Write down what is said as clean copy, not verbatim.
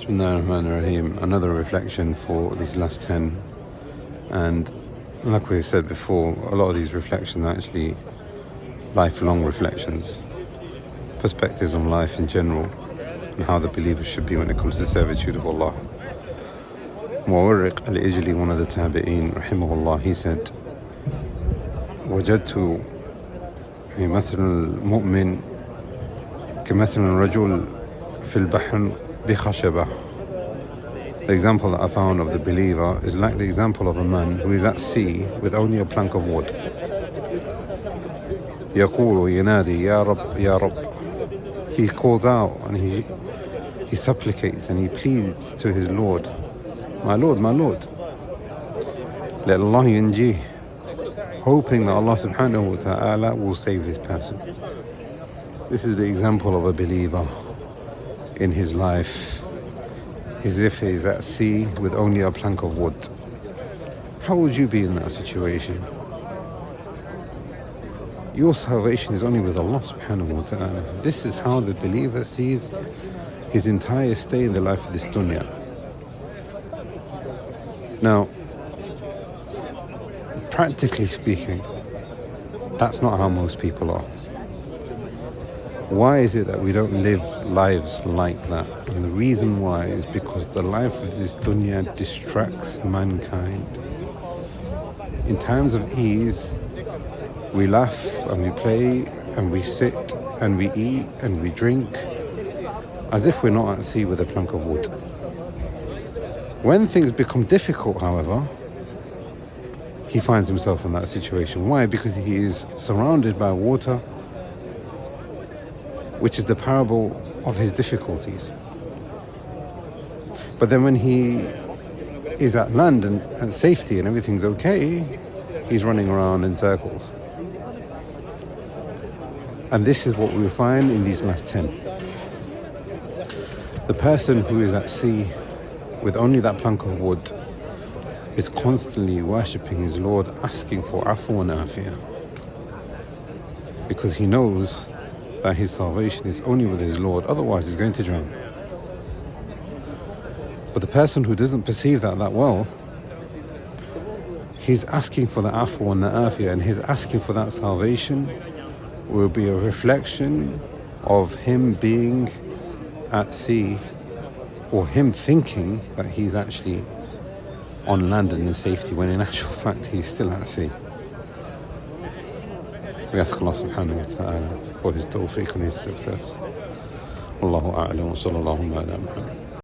Bismillahirrahmanirrahim. Another reflection for these last 10. And like we said before, a lot of these reflections are actually lifelong reflections, perspectives on life in general, and how the believer should be when it comes to servitude of Allah. Muwarriq al-Ijli, one of the tabi'een, rahimahullah, he said, وجدت مثل المؤمن كمثل الرجل في البحر بخشبة. The example that I found of the believer is like the example of a man who is at sea with only a plank of wood. يقول ينادي يا رب يا رب. He calls out and he supplicates and he pleads to his Lord, my Lord, my Lord. Let Allah yunjih, hoping that Allah subhanahu wa ta'ala will save this person. This is the example of a believer in his life, as if he is at sea with only a plank of wood. How would you be in that situation? Your salvation is only with Allah subhanahu wa ta'ala. This is how the believer sees his entire stay in the life of this dunya. Now, practically speaking, that's not how most people are. Why is it that we don't live lives like that? And the reason why is because the life of this dunya distracts mankind. In times of ease, we laugh and we play and we sit and we eat and we drink as if we're not at sea with a plank of wood. When things become difficult, however, he finds himself in that situation. Why? Because he is surrounded by water, which is the parable of his difficulties. But then when he is at land and at safety and everything's okay, he's running around in circles. And this is what we find in these last 10. The person who is at sea with only that plank of wood is constantly worshipping his Lord, asking for afu and afiyah, because he knows that his salvation is only with his Lord, otherwise he's going to drown. But the person who doesn't perceive that well, he's asking for the afu and the afiyah, and his asking for that salvation will be a reflection of him being at sea, or him thinking that he's actually on land and in safety, when in actual fact he's still at sea. We ask Allah subhanahu wa ta'ala for his tawfiq and his success. Wallahu a'lam wa sallallahu ala Muhammad.